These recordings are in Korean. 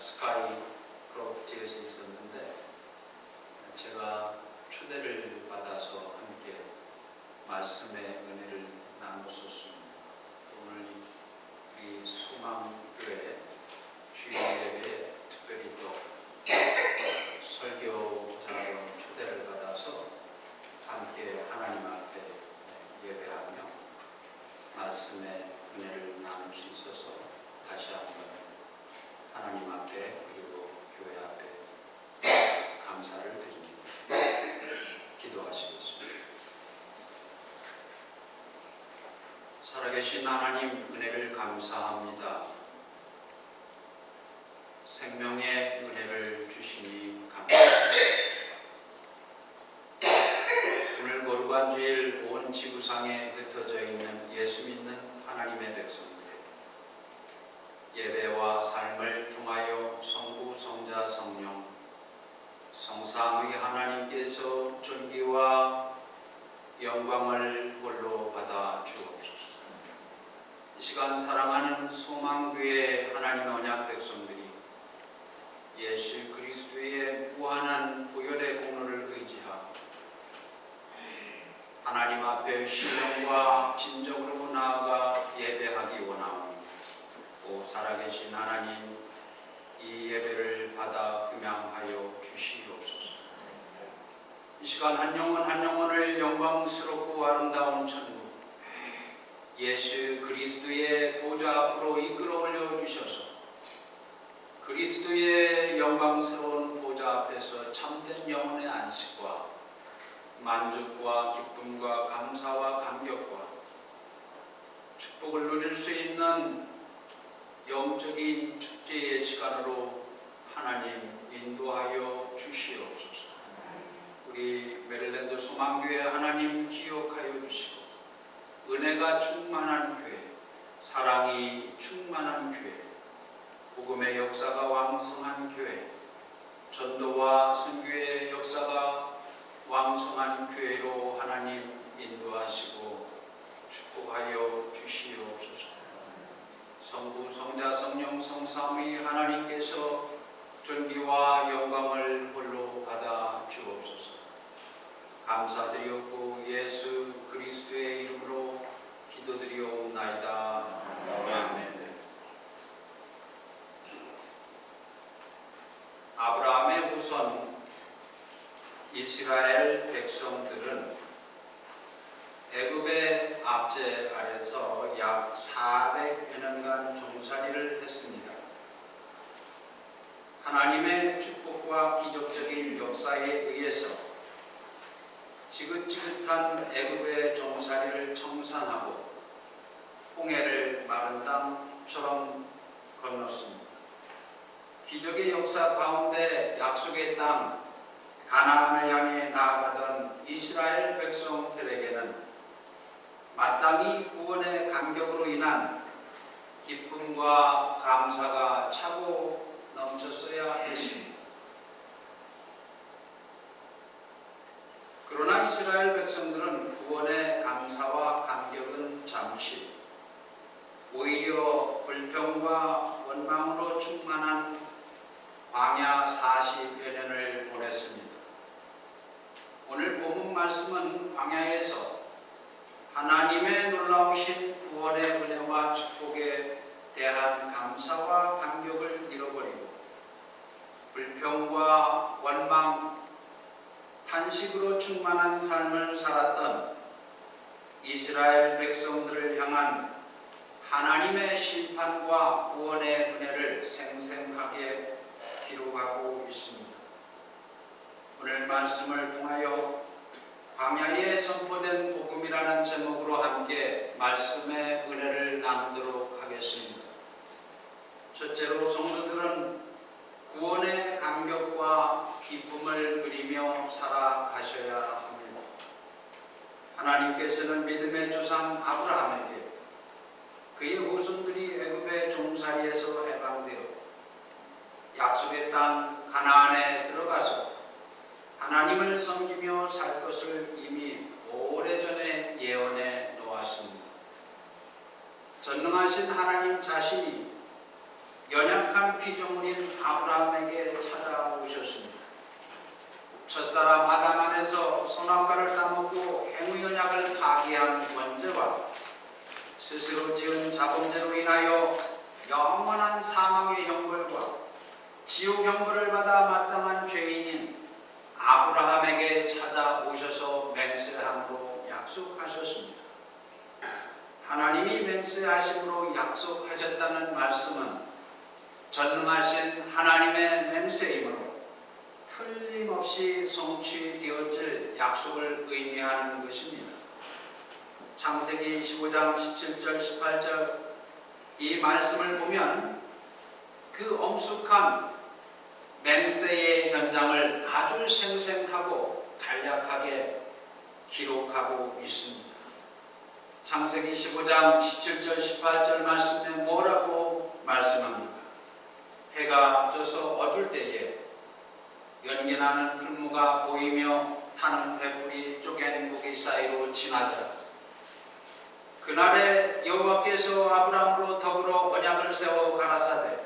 스카이 크로프트에서 있었는데 제가 초대를 받아서 함께 말씀의 은혜를 나눴었습니다. 오늘 우리 소망교회 주일 예배에 특별히 또 설교자로 초대를 받아서 함께 하나님 앞에 예배하며 말씀의 은혜를 나눌 수 있어서 다시 한번 하나님 앞에 그리고 교회 앞에 감사를 드립니다. 기도하시겠습니다. 살아계신 하나님 은혜를 감사합니다. 생명의 은혜를 주시니 감사합니다. 오늘 거룩한 주일 온 지구상에 흩어져 있는 예수 믿는 하나님의 백성들 예배와 삶을 통하여 성부, 성자, 성령, 성삼위 하나님께서 존귀와 영광을 홀로 받아 주옵소서. 이 시간 사랑하는 소망교회 하나님의 언약 백성들이 예수 그리스도의 무한한 보혈의 공로를 의지하고 하나님 앞에 신령과 진정으로 나아가 예배하기 원하오니 오 살아계신 하나님 이 예배를 받아 음양하여 주시옵소서. 이 시간 한 영혼 한 영혼을 영광스럽고 아름다운 천국 예수 그리스도의 보좌 앞으로 이끌어 올려 주셔서 그리스도의 영광스러운 보좌 앞에서 참된 영혼의 안식과 만족과 기쁨과 감사와 감격과 축복을 누릴 수 있는 영적인 축제의 시간으로 하나님 인도하여 주시옵소서. 우리 메릴랜드 소망교회 하나님 기억하여 주시고 은혜가 충만한 교회, 사랑이 충만한 교회, 복음의 역사가 왕성한 교회, 전도와 선교의 역사가 왕성한 교회로 하나님 인도하시고 축복하여 주시옵소서. 성부, 성자, 성령, 성삼위 하나님께서 존귀와 영광을 홀로 받아 주옵소서. 감사드리옵고 예수 그리스도의 이름으로 기도드리옵나이다. 아멘. 아브라함의 후손 이스라엘 백성들은 애굽의 압제 아래서 약 400여 년간 종살이를 했습니다. 하나님의 축복과 기적적인 역사에 의해서 지긋지긋한 애굽의 종살이를 청산하고 홍해를 마른 땅처럼 건넜습니다. 기적의 역사 가운데 약속의 땅 가나안을 향해 나아가던 이스라엘 백성들에게는 마땅히 구원의 감격으로 인한 기쁨과 감사가 차고 넘쳤어야 했습니다. 그러나 이스라엘 백성들은 구원의 감사와 감격은 잠시, 오히려 불평과 원망으로 충만한 광야 40여 년을 보냈습니다. 오늘 본문 말씀은 광야에서 하나님의 놀라우신 구원의 은혜와 축복에 대한 감사와 감격을 잃어버리고 불평과 원망, 탄식으로 충만한 삶을 살았던 이스라엘 백성들을 향한 하나님의 심판과 구원의 은혜를 생생하게 기록하고 있습니다. 오늘 말씀을 통하여 광야에 선포된 복음이라는 제목으로 함께 말씀의 은혜를 나누도록 하겠습니다. 첫째로 성도들은 구원의 감격과 기쁨을 누리며 살아가셔야 합니다. 하나님께서는 믿음의 조상 아브라함에게 그의 후손들이 애굽의 종살이에서 해방되어 약속의 땅 가나안에 들어가서 하나님을 섬기며 살 것을 이미 오래전에 예언해 놓았습니다. 전능하신 하나님 자신이 연약한 영원한 피조물인 아브라함에게 찾아오셨습니다. 첫사람 아담 안에서 선악과를 따먹고 행위 언약을 파기한 원죄와 스스로 지은 자범죄로 인하여 영원한 사망의 형벌과 지옥 형벌을 받아 마땅한 죄인인 아브라함에게 찾아오셔서 맹세함으로 약속하셨습니다. 하나님이 맹세하심으로 약속하셨다는 말씀은 전능하신 하나님의 맹세이므로 틀림없이 성취되어질 약속을 의미하는 것입니다. 창세기 15장 17절 18절 이 말씀을 보면 그 엄숙한 맹세의 현장을 아주 생생하고 간략하게 기록하고 있습니다. 창세기 15장 17절 18절 말씀에 뭐라고 말씀합니까? 해가 져서 어두울 때에 연기나는 풀무가 보이며 타는 횃불이 쪼갠 고기 사이로 지나더라. 그날에 여호와께서 아브라함으로 더불어 언약을 세워 가라사대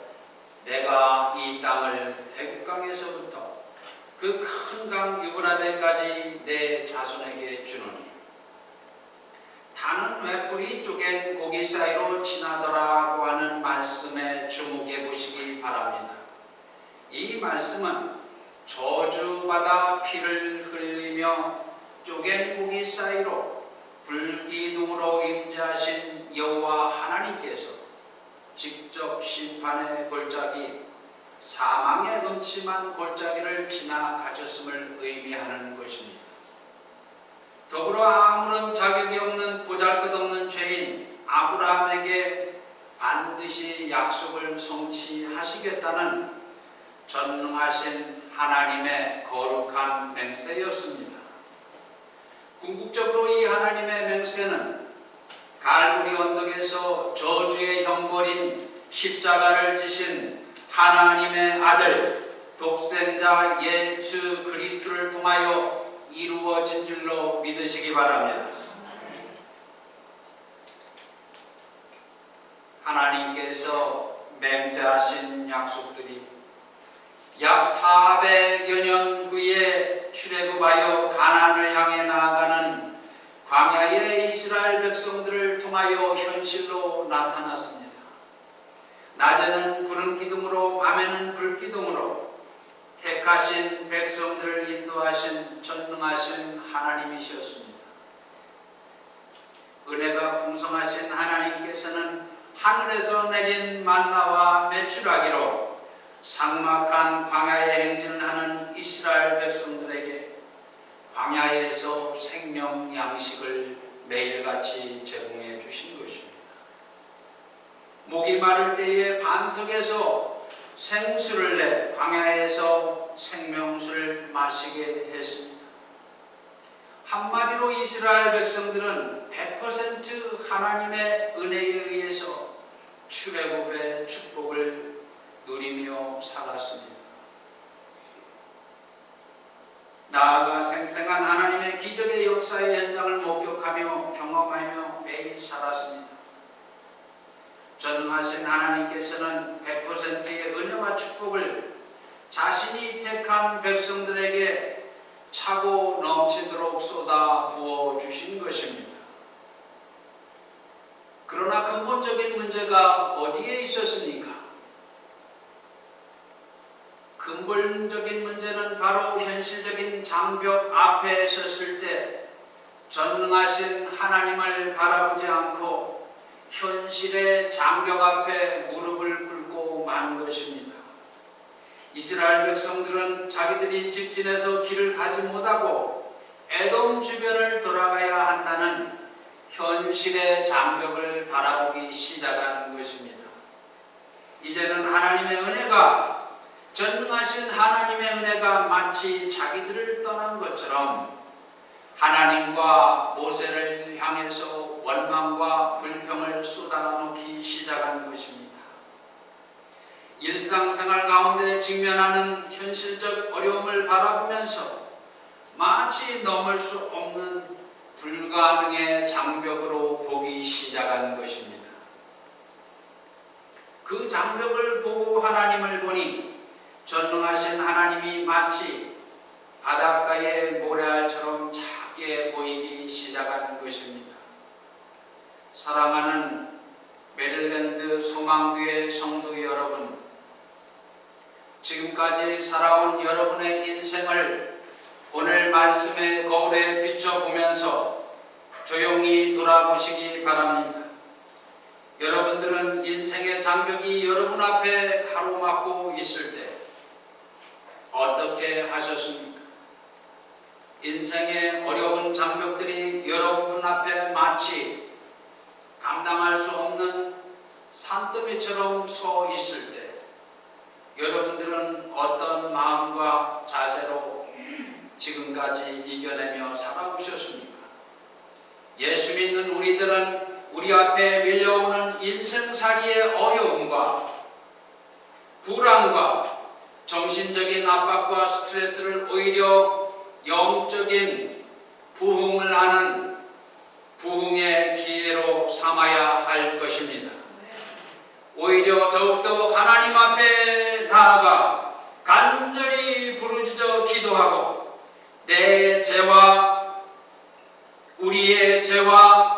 내가 이 땅을 애국강에서부터 그 큰 강 유브라데까지 내 자손에게 주노니 타는 횃불이 쪼갠 고기 사이로 지나더라고 하는 말씀에 주목해 보시기 바랍니다. 이 말씀은 저주받아 피를 흘리며 쪼갠 고기 사이로 불기둥으로 임재하신 여호와 하나님께서 직접 심판의 골짜기, 사망의 음침한 골짜기를 지나가셨음을 의미하는 것입니다. 더불어 아무런 자격이 없는 보잘것없는 죄인 아브라함에게 반드시 약속을 성취하시겠다는 전능하신 하나님의 거룩한 맹세였습니다. 궁극적으로 이 하나님의 맹세는 갈보리 언덕에서 저주의 형벌인 십자가를 지신 하나님의 아들 독생자 예수 그리스도를 통하여 이루어진 줄로 믿으시기 바랍니다. 하나님께서 맹세하신 약속들이 약 400여 년 후에 출애굽하여 가나안을 향해 나아가는 광야의 이스라엘 백성들을 통하여 현실로 나타났습니다. 낮에는 구름 기둥으로 밤에는 불 기둥으로 택하신 백성들을 인도하신 전능하신 하나님이셨습니다. 은혜가 풍성하신 하나님께서는 하늘에서 내린 만나와 메추라기로 삭막한 광야의 행진을 하는 이스라엘 백성들에게 광야에서 생명 양식을 매일같이 제공해 주신 것입니다. 목이 마를 때에 반석에서 생수를 내 광야에서 생명수를 마시게 했습니다. 한마디로 이스라엘 백성들은 100% 하나님의 은혜에 의해서 출애굽의 축복을 누리며 살았습니다. 나아가 생생한 하나님의 기적의 역사의 현장을 목격하며 경험하며 매일 살았습니다. 전능하신 하나님께서는 100%의 은혜와 축복을 자신이 택한 백성들에게 차고 넘치도록 쏟아 부어 주신 것입니다. 그러나 근본적인 문제가 어디에 있었습니까? 근본적인 문제는 바로 현실적인 장벽 앞에 섰을 때 전능하신 하나님을 바라보지 않고 현실의 장벽 앞에 무릎을 꿇고 마는 것입니다. 이스라엘 백성들은 자기들이 직진해서 길을 가지 못하고 에돔 주변을 돌아가야 한다는 현실의 장벽을 바라보기 시작한 것입니다. 이제는 하나님의 은혜가 전능하신 하나님의 은혜가 마치 자기들을 떠난 것처럼 하나님과 모세를 향해서 원망과 불평을 쏟아놓기 시작한 것입니다. 일상생활 가운데 직면하는 현실적 어려움을 바라보면서 마치 넘을 수 없는 불가능의 장벽으로 보기 시작한 것입니다. 그 장벽을 보고 하나님을 보니 전능하신 하나님이 마치 바닷가의 모래알처럼 작게 보이기 시작한 것입니다. 사랑하는 메릴랜드 소망교회 성도 여러분, 지금까지 살아온 여러분의 인생을 오늘 말씀의 거울에 비춰보면서 조용히 돌아보시기 바랍니다. 여러분들은 인생의 장벽이 여러분 앞에 가로막고 있을 때 어떻게 하셨습니까? 인생의 어려운 장벽들이 여러분 앞에 마치 감당할 수 없는 산더미처럼 서 있을 때 여러분들은 어떤 마음과 자세로 지금까지 이겨내며 살아오셨습니까? 예수 믿는 우리들은 우리 앞에 밀려오는 인생살이의 어려움과 불안과 정신적인 압박과 스트레스를 오히려 영적인 부흥을 하는 부흥의 기회로 삼아야 할 것입니다. 오히려 더욱더 하나님 앞에 나아가 간절히 부르짖어 기도하고 내 죄와 우리의 죄와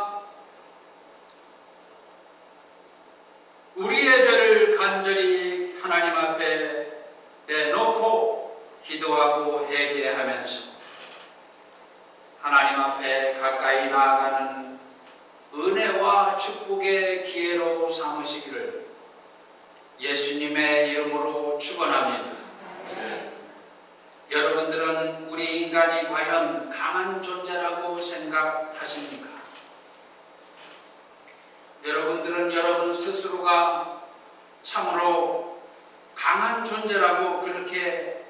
우리의 죄를 간절히 하나님 앞에 내놓고 기도하고 회개하면서 하나님 앞에 가까이 나아가는 은혜와 축복의 기회로 삼으시기를 예수님의 이름으로 축원합니다. 여러분들은 우리 인간이 과연 강한 존재라고 생각하십니까? 여러분들은 여러분 스스로가 참으로 강한 존재라고 그렇게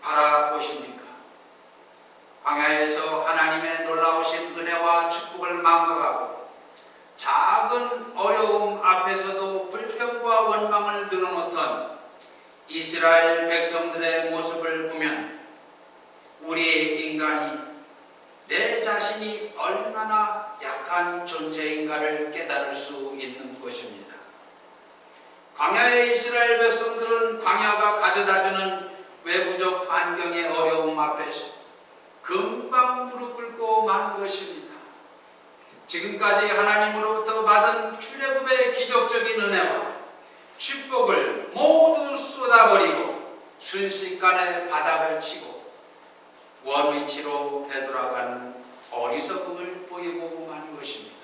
바라보십니까? 광야에서 하나님의 놀라우신 은혜와 축복을 망각하고 작은 어려움 앞에서도 불평과 원망을 늘어놓던 이스라엘 백성들의 모습을 보면 우리 인간이 내 자신이 얼마나 약한 존재인가를 깨달을 수 있는 것입니다. 광야의 이스라엘 백성들은 광야가 가져다주는 외부적 환경의 어려움 앞에서 금방 무릎 꿇고 만 것입니다. 지금까지 하나님으로부터 받은 출애굽의 기적적인 은혜와 축복을 모두 쏟아버리고 순식간에 바닥을 치고 원위치로 되돌아가는 어리석음을 보이고 만 것입니다.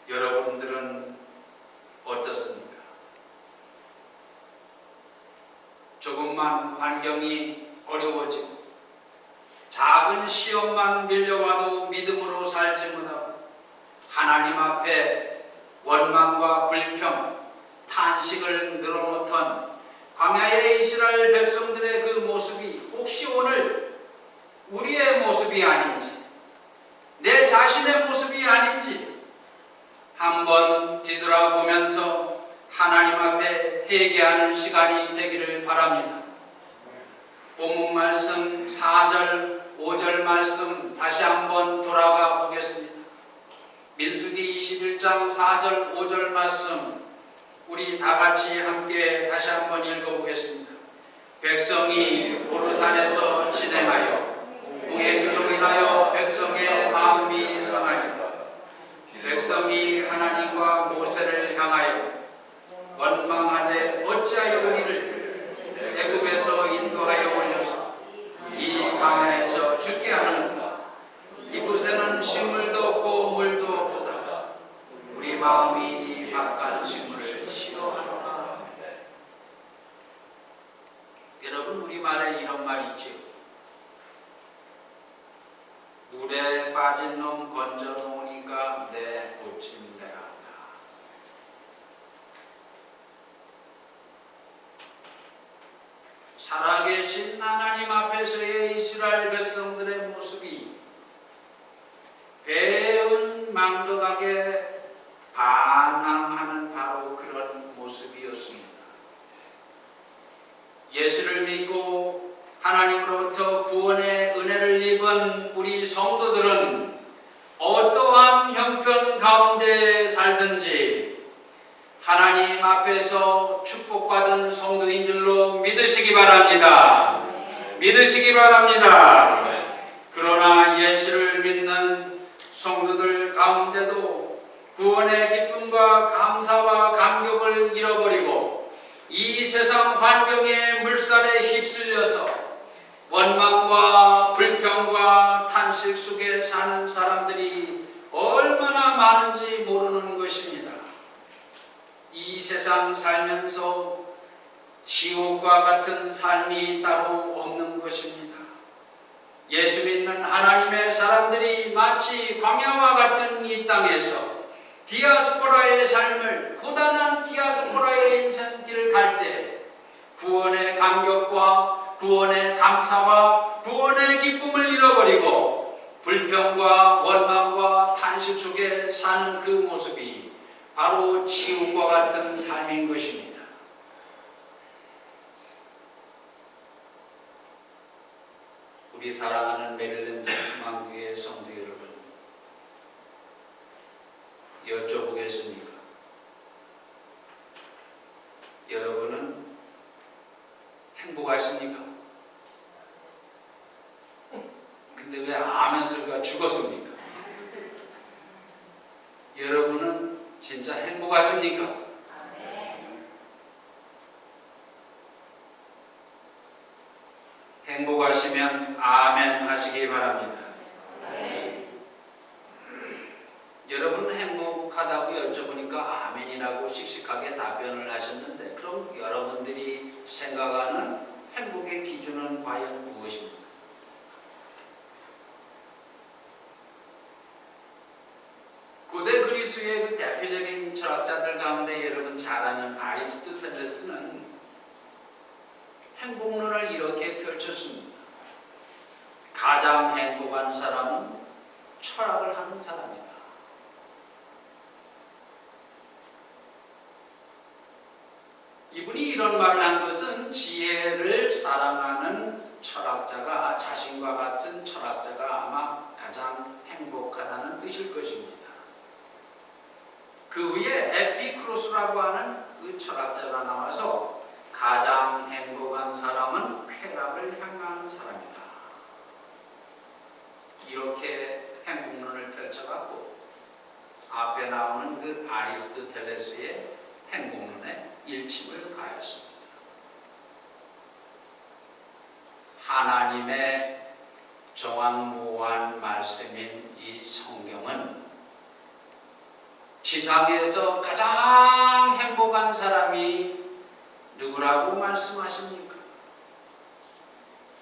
여러분들은 어떻습니까? 조금만 환경이 어려워지고 작은 시험만 밀려와도 믿음으로 살지 못하고 하나님 앞에 원망과 불평, 탄식을 늘어놓던 광야의 이스라엘 백성들의 그 모습이 혹시 오늘 우리의 모습이 아닌지, 내 자신의 모습이 아닌지 한번 뒤돌아보면서 하나님 앞에 회개하는 시간이 되기를 바랍니다. 본문 말씀 4절, 5절 말씀 다시 한번 돌아가 보겠습니다. 민수기 21장 4절, 5절 말씀 우리 다 같이 함께 다시 한번 읽어보겠습니다. 백성이 호르산에서 진행하여 공회들로 인하여 백성의 마음이 상하니 백성이 하나님과 모세를 향하여 원망하되 어찌하여 우리를 애굽에서 인도하여 올려서 이 광야에서 죽게 하는구나. 이곳에는 식물도 없고 물도 없도다. 우리 마음이 박한 식물을 싫어하노라. 여러분, 우리말에 이런 말 있죠. 물에 빠진 놈 건져 놓으니까 내 고침대란다. 살아계신 하나님 앞에서의 이스라엘 백성들의 모습이 배은 망덕하게 반항하는 바로 그런 모습이었습니다. 예수를 믿고 하나님으로부터 구원의 은혜를 입은 우리 성도들은 어떠한 형편 가운데 살든지 하나님 앞에서 축복받은 성도인 줄로 믿으시기 바랍니다. 믿으시기 바랍니다. 그러나 예수를 믿는 성도들 가운데도 구원의 기쁨과 감사와 감격을 잃어버리고 이 세상 환경의 물살에 휩쓸려서 원망과 불평과 탄식 속에 사는 사람들이 얼마나 많은지 모르는 것입니다. 이 세상 살면서 지옥과 같은 삶이 따로 없는 것입니다. 예수 믿는 하나님의 사람들이 마치 광야와 같은 이 땅에서 디아스포라의 삶을, 고단한 디아스포라의 인생길을 갈 때 구원의 감격과 구원의 감사와 구원의 기쁨을 잃어버리고 불평과 원망과 탄식 속에 사는 그 모습이 바로 지옥과 같은 삶인 것입니다. 우리 사랑하는 메릴랜드 수망교회 성도 여러분, 여쭤보겠습니까? 여러분은 행복하십니까? 근데 왜 아멘 소리가 죽었습니까? 여러분은 진짜 행복하십니까? 행복하시면 아멘 하시기 바랍니다. 여러분 행복하다고 여쭤보니까 아멘이라고 씩씩하게 답변을 하셨는데, 그럼 여러분들이 생각하는 행복의 기준은 과연 무엇입니까? 고대 그리스의 그 대표적인 철학자들 가운데 여러분 잘 아는 아리스토텔레스는 행복론을 이렇게 펼쳤습니다. 가장 행복한 사람은 철학을 하는 사람이다. 이분이 이런 말을 한 것은 지혜를 사랑하는 철학자가, 자신과 같은 철학자가 아마 가장 행복하다는 뜻일 것입니다. 그 후에 에피쿠로스라고 하는 그 철학자가 나와서 가장 행복한 사람은 쾌락을 향하는 사람이다. 이렇게 행복론을 펼쳐갖고 앞에 나오는 그 아리스토텔레스의 행복론에 일침을 가했습니다. 하나님의 정확무한 말씀인 이 성경은 지상에서 가장 행복한 사람이 누구라고 말씀하십니까?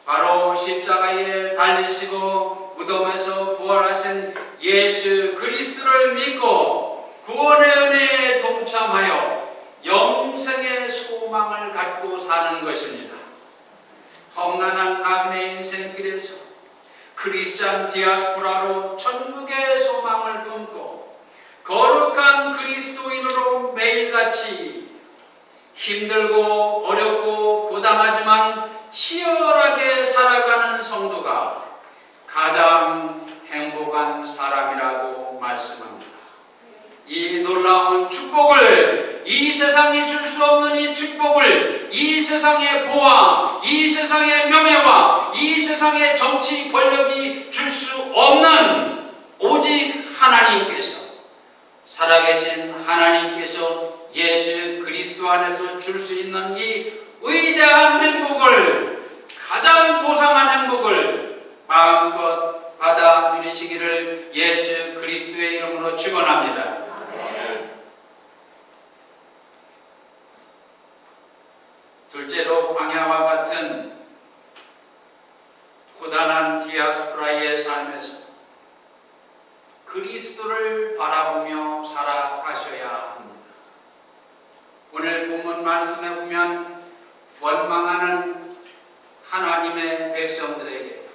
바로 십자가에 달리시고 무덤에서 부활하신 예수 그리스도를 믿고 구원의 은혜에 동참하여 영생의 소망을 갖고 사는 것입니다. 험난한 나그네 인생길에서 크리스찬 디아스포라로 천국의 소망을 품고 거룩한 그리스도인으로 매일같이 힘들고 어렵고 고단하지만 치열하게 살아가는 성도가 가장 행복한 사람이라고 말씀합니다. 이 놀라운 축복을, 이 세상이 줄 수 없는 이 축복을, 이 세상의 부와 이 세상의 명예와 이 세상의 정치 권력이 줄 수 없는 오직 하나님께서, 살아계신 하나님께서 예수 그리스도 안에서 줄 수 있는 이 위대한 행복을, 가장 고상한 행복을 마음껏 받아 누리시기를 예수 그리스도의 이름으로 축원합니다. 둘째로 광야와 같은 고단한 디아스포라의 삶에서 그리스도를 바라보며 살아가셔야 합니다. 오늘 본문 말씀에 보면 원망하는 하나님의 백성들에게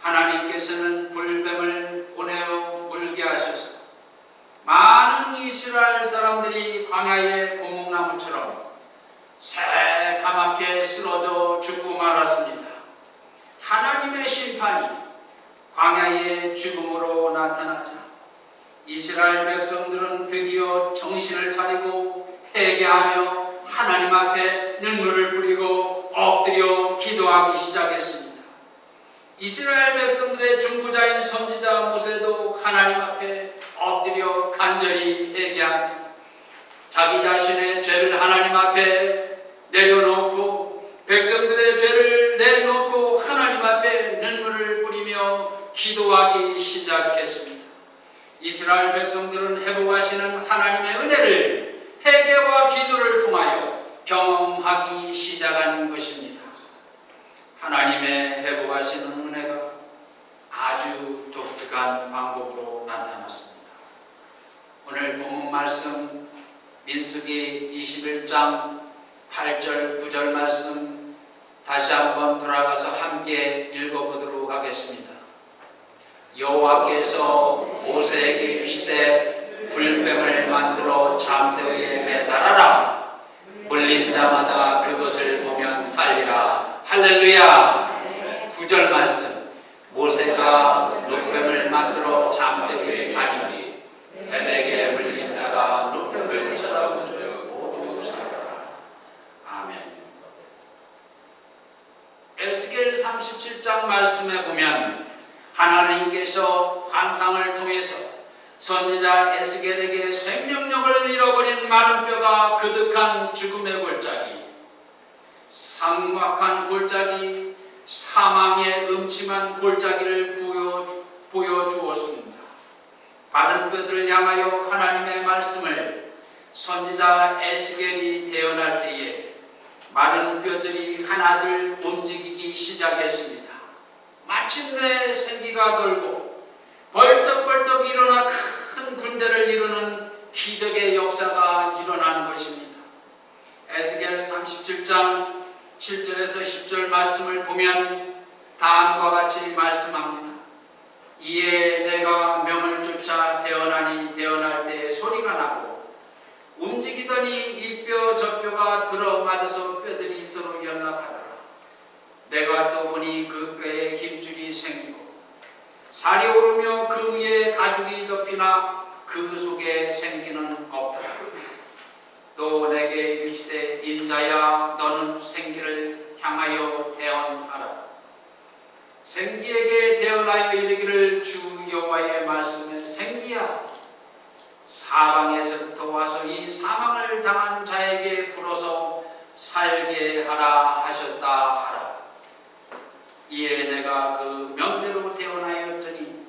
하나님께서는 불뱀을 보내어 물게 하셔서 많은 이스라엘 사람들이 광야의 고목나무처럼 새까맣게 쓰러져 죽고 말았습니다. 하나님의 심판이 광야의 죽음으로 나타나자 이스라엘 백성들은 드디어 정신을 차리고 회개하며 하나님 앞에 눈물을 뿌리고 엎드려 기도하기 시작했습니다. 이스라엘 백성들의 중보자인 선지자 모세도 하나님 앞에 엎드려 간절히 회개합니다. 자기 자신의 죄를 하나님 앞에 내려놓고 백성들의 죄를 내려놓고 하나님 앞에 눈물을 뿌리며 기도하기 시작했습니다. 이스라엘 백성들은 회복하시는 하나님의 은혜를 회개와 기도를 통하여 경험하기 시작한 것입니다. 하나님의 회복하시는 은혜가 아주 독특한 방법으로 나타났습니다. 오늘 본문 말씀 민수기 21장 8절 9절 말씀 다시 한번 돌아가서 함께 읽어보도록 하겠습니다. 여호와께서 모세에게 이르시되 불뱀을 만들어 잠대 위에 매달아라. 물린 자마다 그것을 보면 살리라. 할렐루야. 9절 말씀 모세가 룻뱀을 만들어 잠대 위에 다니니 뱀에게 물린 자가 룻뱀을 쳐다보죠. 모두 살아라. 아멘. 에스겔 37장 말씀에 보면 하나님께서 환상을 통해서 선지자 에스겔에게 생명력을 잃어버린 마른 뼈가 그득한 죽음의 골짜기, 삭막한 골짜기, 사망의 음침한 골짜기를 보여주었습니다. 마른 뼈들을 향하여 하나님의 말씀을 선지자 에스겔이 대언할 때에 마른 뼈들이 하나둘 움직이기 시작했습니다. 마침내 생기가 돌고 벌떡벌떡 일어나 큰 군대를 이루는 기적의 역사가 일어난 것입니다. 에스겔 37장 7절에서 10절 말씀을 보면 다음과 같이 말씀합니다. 이에 내가 명을 쫓아 대언하니 대언할 때 소리가 나고 움직이더니 이 뼈 저 뼈가 들어맞아서 뼈들이 서로 연락하더라. 내가 또 보니 그 뼈에 힘줄이 생기고 살이 오르며 그 위에 가죽이 덮이나 그 속에 생기는 없더라. 또 내게 이르시되 인자야 너는 생기를 향하여 대언하라. 생기에게 대언하여 이르기를 주 여호와의 말씀에 생기야 사방에서부터 와서 이 사망을 당한 자에게 불어서 살게 하라 하셨다 하라. 이에 내가 그 명대로 대언하였더니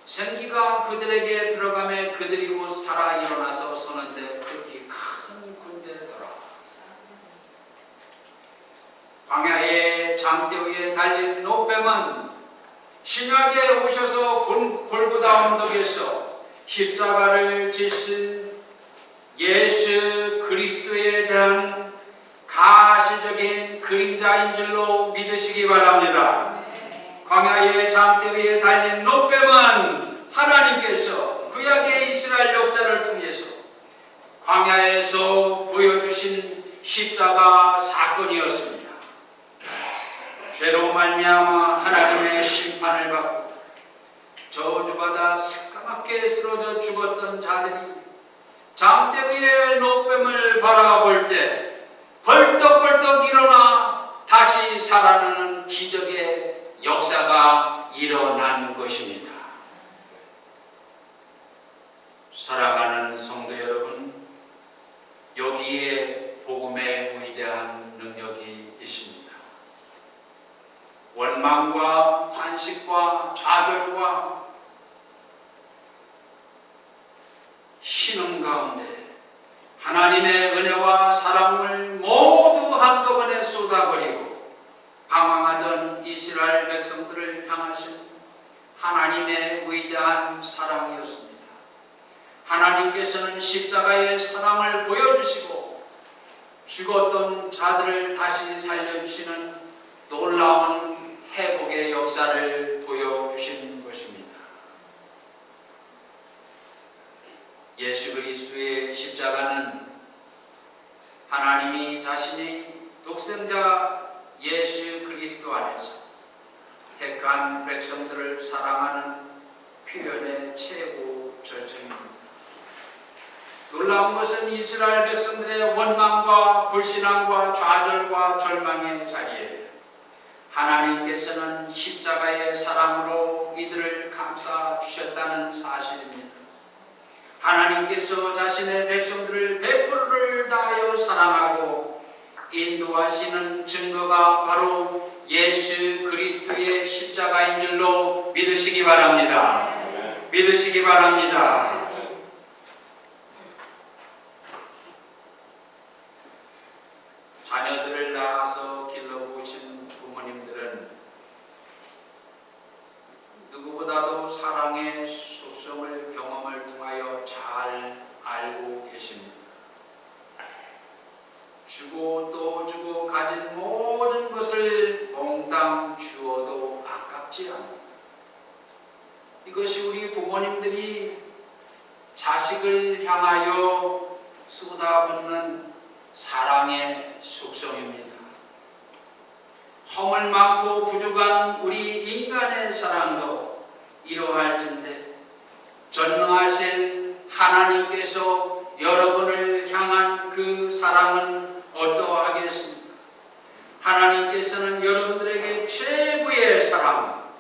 생기가 그들에게 들어가매 그들이 곧 살아 일어나서 서는데 극히 큰 군대더라. 광야의 잠대 위에 달린 노뱀은 신약에 오셔서 골고다 언덕에서 십자가를 지신 예수 그리스도에 대한 가시적인 그림자인 줄로 믿으시기 바랍니다. 광야의 잠대 위에 달린 노뱀은 하나님께서 구약의 이스라엘 역사를 통해서 광야에서 보여주신 십자가 사건이었습니다. 죄로 말미암아 하나님의 심판을 받고 저주받아 새까맣게 쓰러져 죽었던 자들이 잠대 위에 노뱀을 바라볼 때 벌떡벌떡 일어나 다시 살아나는 기적의 역사가 일어난 것입니다. 사랑하는 성도 여러분, 여기에 복음의 위대한 능력이 있습니다. 원망과 탄식과 좌절과 신음 가운데 하나님의 은혜와 사랑을 모두 한꺼번에 쏟아버리고 방황하던 이스라엘 백성들을 향하신 하나님의 위대한 사랑이었습니다. 하나님께서는 십자가의 사랑을 보여주시고 죽었던 자들을 다시 살려주시는 놀라운 회복의 역사를 보여주신 것입니다. 예수 그리스도의 십자가는 하나님이 자신이 독생자 예수 그리스도 안에서 택한 백성들을 사랑하는 표현의 최고 절정입니다. 놀라운 것은 이스라엘 백성들의 원망과 불신앙과 좌절과 절망의 자리에 하나님께서는 십자가의 사랑으로 이들을 감싸 주셨다는 사실입니다. 하나님께서 자신의 백성들을 100%를 다하여 사랑하고 인도하시는 증거가 바로 예수 그리스도의 십자가인 줄로 믿으시기 바랍니다. 믿으시기 바랍니다. 자녀들을 낳아서 길러보신 부모님들은 누구보다도 사랑의 속성을 경험을 통하여 잘 알고 계십니다. 주고 또 주고 가진 모든 것을 몽땅 주어도 아깝지 않습니다. 이것이 우리 부모님들이 자식을 향하여 쏟아붓는 사랑의 속성입니다. 허물 많고 부족한 우리 인간의 사랑도 이러할진대 전능하신 하나님께서 여러분을 향한 그 사랑은 어떠하겠습니까? 하나님께서는 여러분들에게 최고의 사랑,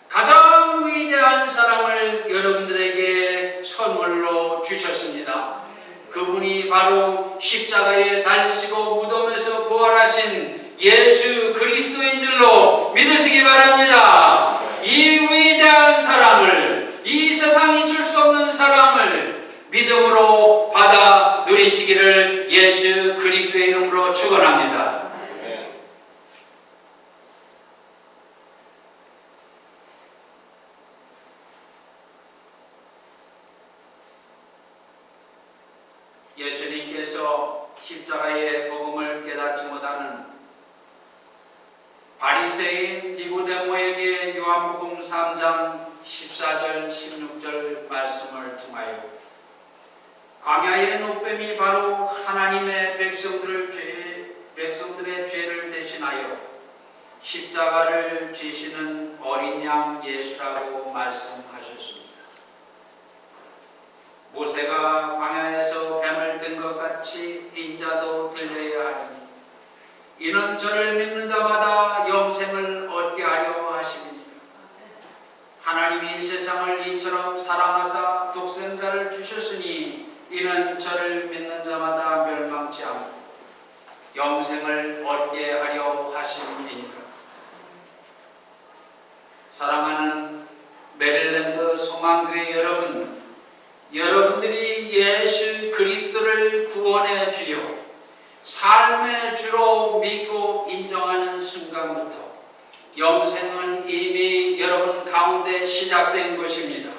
가장 위대한 사랑을 여러분들에게 선물로 주셨습니다. 그분이 바로 십자가에 달리시고 무덤에서 부활하신 예수 그리스도인 줄로 믿으시기 바랍니다. 이 위대한 사랑을, 이 세상이 줄 수 없는 사랑을 믿음으로 받아 누리시기를 예수 그리스도의 이름으로 축원합니다. 예수님께서 십자가의 복음을 깨닫지 못하는 바리새인 니고데모에게 요한복음 3장 14절 16절 말씀을 통하여 광야의 노뱀이 바로 하나님의 백성들의 죄를 대신하여 십자가를 지시는 어린 양 예수라고 말씀하셨습니다. 모세가 광야에서 뱀을 든 것 같이 인자도 들려야 하리니 이는 저를 믿는 자마다 영생을 얻게 하려 하심이니라. 하나님이 세상을 이처럼 사랑하사 독생자를 주셨으니 이는 저를 믿는 자마다 멸망치 않고 영생을 얻게 하려 하심이니라. 사랑하는 메릴랜드 소망교회 여러분, 여러분들이 예수 그리스도를 구원의 주요 삶의 주로 믿고 인정하는 순간부터 영생은 이미 여러분 가운데 시작된 것입니다.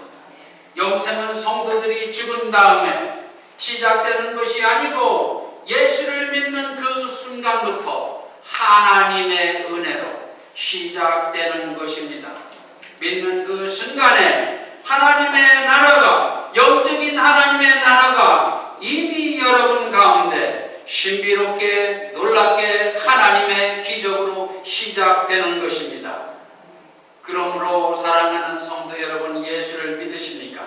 영생은 성도들이 죽은 다음에 시작되는 것이 아니고 예수를 믿는 그 순간부터 하나님의 은혜로 시작되는 것입니다. 믿는 그 순간에 하나님의 나라가, 영적인 하나님의 나라가 이미 여러분 가운데 신비롭게 놀랍게 하나님의 기적으로 시작되는 것입니다. 그러므로 사랑하는 성도 여러분, 예수를 믿으십니까?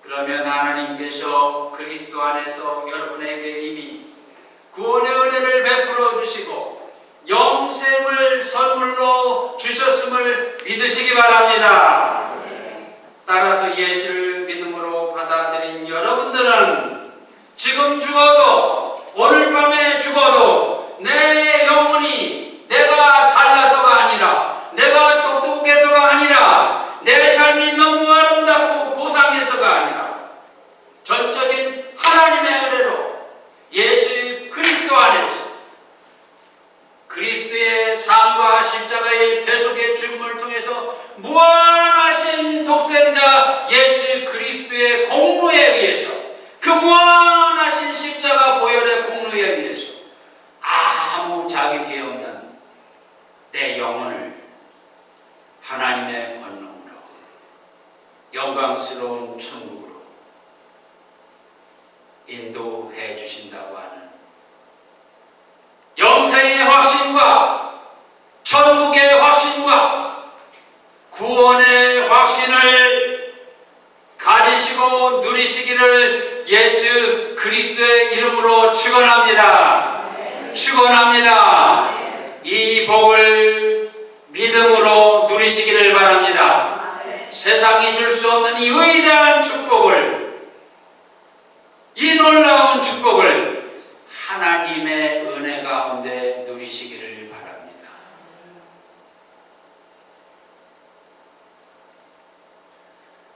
그러면 하나님께서 그리스도 안에서 여러분에게 이미 구원의 은혜를 베풀어 주시고 영생을 선물로 주셨음을 믿으시기 바랍니다. 따라서 예수를 믿음으로 받아들인 여러분들은 지금 죽어도, 오늘 밤에 죽어도 내 영혼이 내가 잘나서가 아니라, 내가 똑똑해서가 아니라, 내 삶이 너무 아름답고 고상해서가 아니라 전적인 하나님의 은혜로 예수 그리스도 안에서 그리스도의 삶과 십자가의 대속의 죽음을 통해서 무한하신 독생자 예수 그리스도의 공로에 의해서, 그 무한하신 십자가 보혈의 공로에 의해서 아무 자격이 없는 내 영혼을 하나님의 권능으로 영광스러운 천국으로 인도해 주신다고 하는 영생의 확신과 천국의 확신과 구원의 축원합니다. 축원합니다. 이 복을 믿음으로 누리시기를 바랍니다. 세상이 줄 수 없는 이 위대한 축복을, 이 놀라운 축복을 하나님의 은혜 가운데 누리시기를 바랍니다.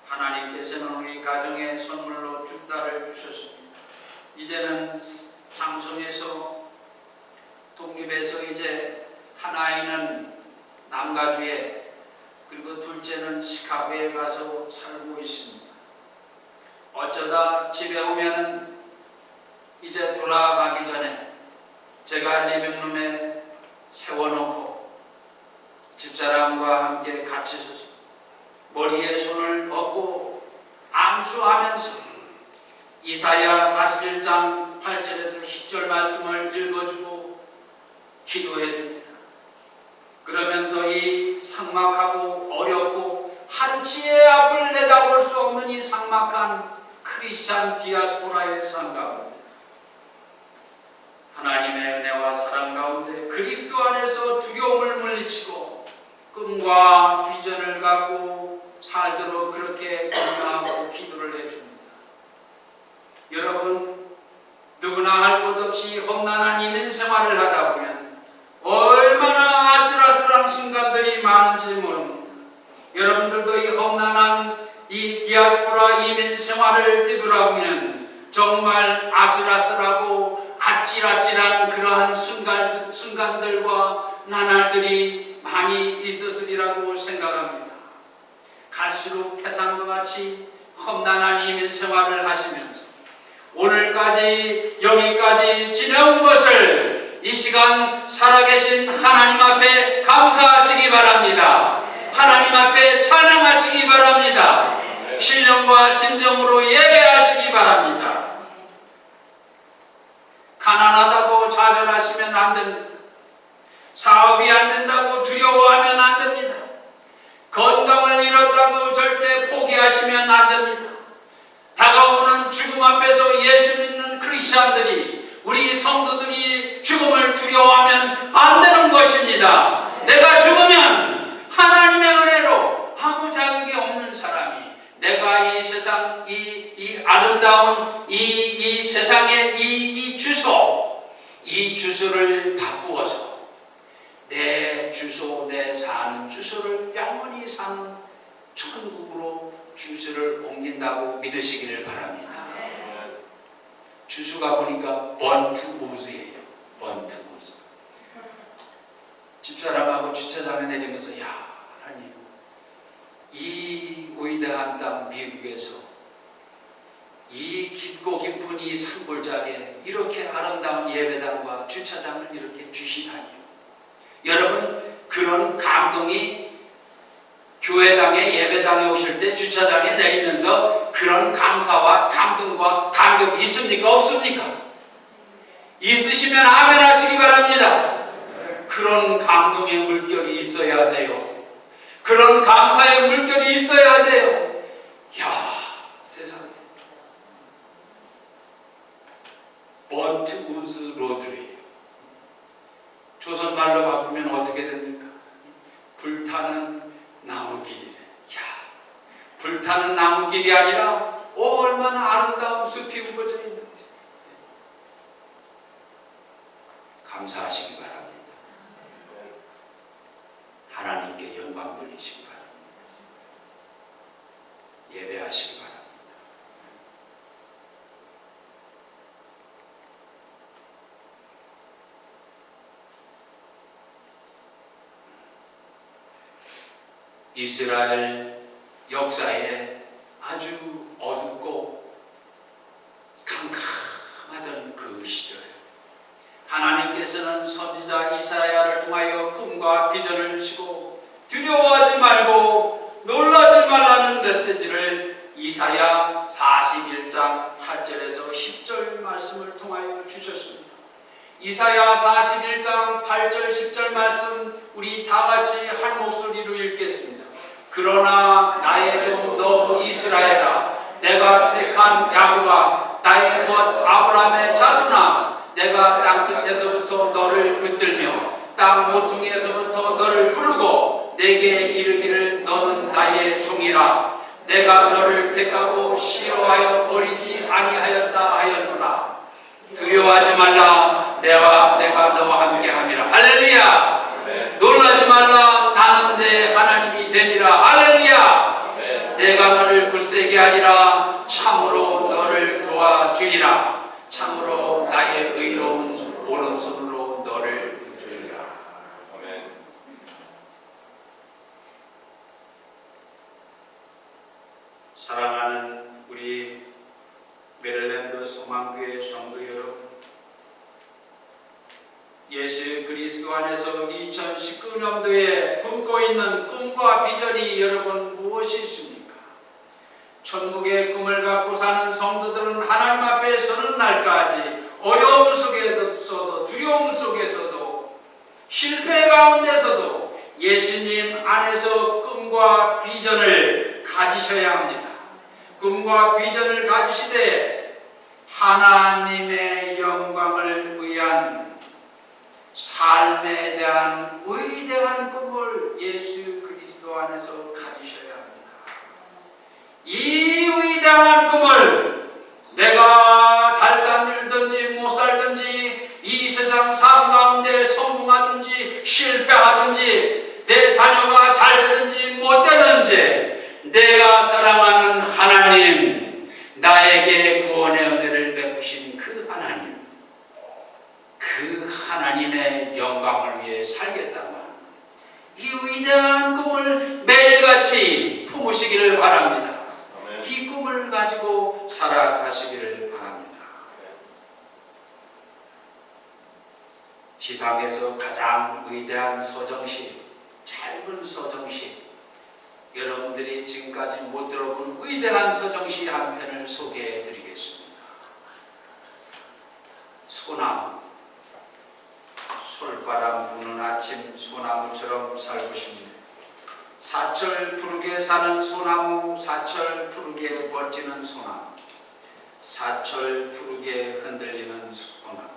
하나님께서는 우리 가정에 선물로 죽다를 주셨습니다. 이제는 장성에서 독립해서 이제 한 아이는 남가주에, 그리고 둘째는 시카고에 가서 살고 있습니다. 어쩌다 집에 오면은 이제 돌아가기 전에 제가 리빙룸에 세워놓고 집사람과 함께 같이 서서 머리에 손을 얹고 안수하면서 이사야 41장 8절에서 10절 말씀을 읽어주고 기도해 줍니다. 그러면서 이 삭막하고 어렵고 한치의 앞을 내다볼 수 없는 이 삭막한 크리스찬 디아스포라의 삶 가운데 하나님의 은혜와 사랑 가운데 그리스도 안에서 두려움을 물리치고 꿈과 비전을 갖고 살도록 그렇게 격려하고 기도를 해줍니다. 여러분, 누구나 할 것 없이 험난한 이민 생활을 하다 보면 얼마나 아슬아슬한 순간들이 많은지 모릅니다. 여러분들도 이 험난한 이 디아스포라 이민 생활을 뒤돌아보면 정말 아슬아슬하고 아찔아찔한 그러한 순간들과 나날들이 많이 있었으리라고 생각합니다. 갈수록 태산과 같이 험난한 이민 생활을 하시면서 오늘까지 여기까지 지내온 것을 이 시간 살아계신 하나님 앞에 감사하시기 바랍니다. 하나님 앞에 찬양하시기 바랍니다. 신령과 진정으로 예배하시기 바랍니다. 가난하다고 좌절하시면 안 됩니다. 사업이 안 된다고 두려워하면 안 됩니다. 건강을 잃었다고 절대 포기하시면 안 됩니다. 다가오는 죽음 앞에서 예수 믿는 크리스찬들이, 우리 성도들이 죽음을 두려워하면 안 되는 것입니다. 내가 죽으면 하나님의 은혜로 아무 자격이 없는 사람이 내가 이 세상, 이 아름다운 이 세상의 이 주소를 바꾸어서 내 주소, 내 사는 주소를 영원히 사는 천국으로 주소를 옮긴다고 믿으시기를 바랍니다. 주소가 보니까 번트우즈예요. 번트우즈. 집사람하고 주차장에 내리면서, 야, 하나님, 이 위대한 땅 미국에서 이 깊고 깊은 이 산골짜기에 이렇게 아름다운 예배당과 주차장을 이렇게 주시다니요. 여러분, 그런 감동이 교회당에 예배당에 오실 때 주차장에 내리면서 그런 감사와 감동과 감격이 있습니까? 없습니까? 있으시면 아멘 하시기 바랍니다. 그런 감동의 물결이 있어야 돼요. 그런 감사의 물결이 있어야 돼요. 야, 세상에. 번트우즈 로드래요. 조선말로 바꾸면 어떻게 됩니까? 불타는 나무길이래. 야, 불타는 나무길이 아니라 얼마나 아름다운 숲이 우거져 있는지 감사하시기 바랍니다. 하나님께 영광 돌리시기 바랍니다. 예배하시기 바랍니다. 이스라엘 역사에 아주 어둡고 캄캄하던 그 시절에 하나님께서는 선지자 이사야를 통하여 꿈과 비전을 주시고 두려워하지 말고 놀라지 말라는 메시지를 이사야 41장 8절에서 10절 말씀을 통하여 주셨습니다. 이사야 41장 8절 10절 말씀 우리 다 같이 한 목소리로 읽겠습니다. 그러나 나의 종 너 이스라엘아, 내가 택한 야곱아, 나의 것 아브라함의 자손아, 내가 땅 끝에서부터 너를 붙들며 땅 모퉁이에서부터 너를 부르고 내게 이르기를 너는 나의 종이라. 내가 너를 택하고 싫어하여 버리지 아니하였다 하였노라. 두려워하지 말라. 내가 너와 함께함이라. 할렐루야. 놀라지 말라. 나는 내 하나님이 됨이라. 할렐루야. 내가 너를 굳세게 하리라. 참으로 너를 도와주리라. 참으로 나의 의로운 오른손으로 너를 붙들리라. 사랑하는 우리 메릴랜드 소망교회 성도 여러분, 예수 그리스도 안에서 2019년도에 품고 있는 꿈과 비전이 여러분 무엇이 있습니까? 천국의 꿈을 갖고 사는 성도들은 하나님 앞에 서는 날까지 어려움 속에서도 두려움 속에서도 실패 가운데서도 예수님 안에서 꿈과 비전을 가지셔야 합니다. 꿈과 비전을 가지시되 하나님의 영광을 위한 삶에 대한 위대한 꿈을 예수 그리스도 안에서 가지셔야 합니다. 이 위대한 꿈을 내가 잘 살든지 못 살든지 이 세상 삶 가운데 성공하든지 실패하든지 내 자녀가 잘 되든지 못 되든지 내가 사랑하는 하나님, 나에게 구원의 은혜를 베푸신 그 하나님의 영광을 위해 살겠다고 하는 이 위대한 꿈을 매일같이 품으시기를 바랍니다. 이 꿈을 가지고 살아가시기를 바랍니다. 지상에서 가장 위대한 서정시, 짧은 서정시, 여러분들이 지금까지 못 들어본 위대한 서정시 한 편을 소개해 드리겠습니다. 소나무. 솔바람 부는 아침 소나무처럼 살고 싶네. 사철 푸르게 사는 소나무, 사철 푸르게 멋지는 소나무, 사철 푸르게 흔들리는 소나무.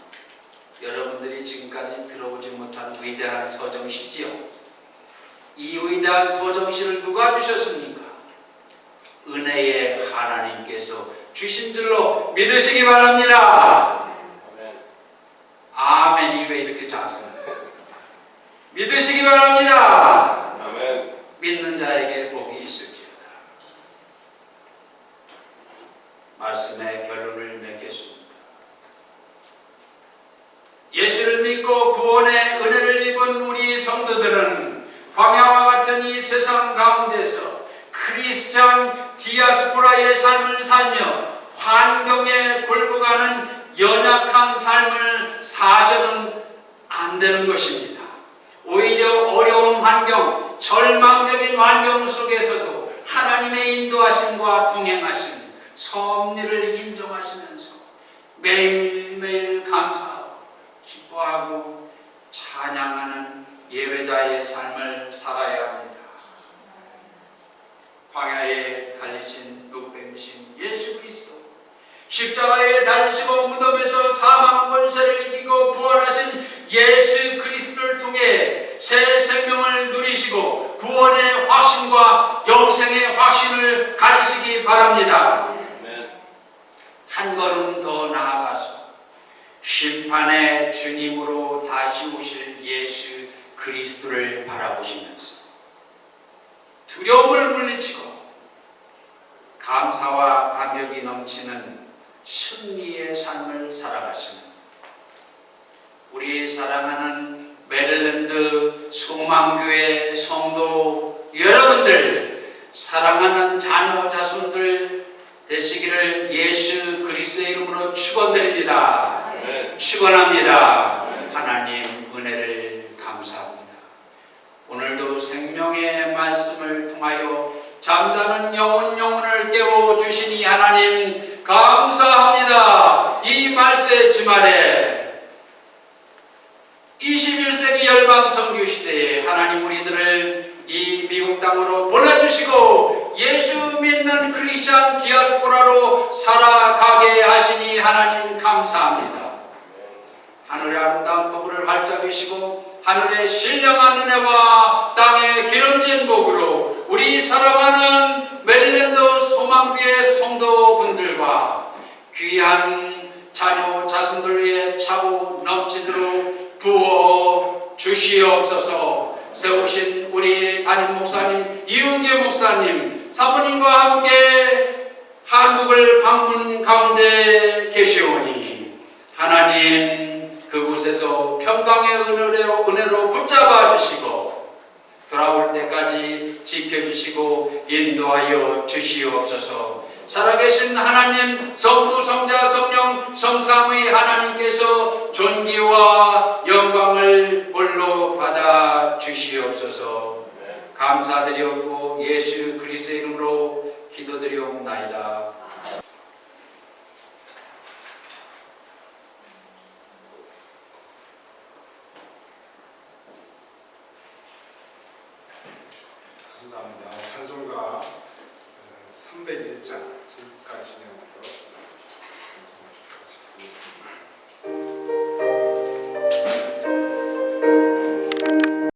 여러분들이 지금까지 들어보지 못한 위대한 서정시지요. 이 위대한 서정시를 누가 주셨습니까? 은혜의 하나님께서 주신 줄로 믿으시기 바랍니다. 아멘이 왜 이렇게 작습니까? 믿으시기 바랍니다. 아멘. 믿는 자에게 복이 있을지어다. 말씀의 결론을 맺겠습니다. 예수를 믿고 구원의 은혜를 입은 우리 성도들은 광야와 같은 이 세상 가운데서 크리스찬 디아스포라의 삶을 살며 환경에 굴복하는 연약한 삶을 사셔는 안 되는 것입니다. 오히려 어려운 환경, 절망적인 환경 속에서도 하나님의 인도하심과 동행하심, 섭리를 인정하시면서 매일매일 감사하고 기뻐하고 찬양하는 예배자의 삶을 살아야 합니다. 광야에 달리신 룩뱀이신 예수 그리스도, 십자가에 달리시고 무덤에서 사망 권세를 이기고 부활하신 예수 그리스도를 통해 새 생명을 누리시고 구원의 확신과 영생의 확신을 가지시기 바랍니다. 한 걸음 더 나아가서 심판의 주님으로 다시 오실 예수 그리스도를 바라보시면서 두려움을 물리치고 감사와 감격이 넘치는 승리의 삶을 살아가시는 우리 사랑하는 메릴랜드 소망교회 성도 여러분들, 사랑하는 자녀 자손들 되시기를 예수 그리스도의 이름으로 축원드립니다. 축원합니다. 하나님 은혜를 감사합니다. 오늘도 생명의 말씀을 통하여 잠자는 영혼을 깨워주시니 하나님 감사합니다. 이 말세 지말에 21세기 열방 선교 시대에 하나님 우리들을 이 미국 땅으로 보내주시고 예수 믿는 크리스찬 디아스포라로 살아가게 하시니 하나님 감사합니다. 하늘의 아름다운 복을 활짝 여시고 하늘의 신령한 은혜와 땅의 기름진 복으로 우리 사랑하는 메릴랜드 소망교회 성도분들과 귀한 자녀 자손들 위해 차고 넘치도록 부어 주시옵소서. 세우신 우리 담임 목사님 이은계 목사님 사모님과 함께 한국을 방문 가운데 계시오니 하나님 그곳에서 평강의 은혜로 붙잡아 주시고 돌아올 때까지 지켜주시고 인도하여 주시옵소서. 살아계신 하나님 성부 성자 성령 성삼위 하나님께서 존귀와 영광을 홀로 받아 주시옵소서. 감사드리옵고 예수 그리스도의 이름으로 기도드리옵나이다. 감사합니다. 찬송가 301장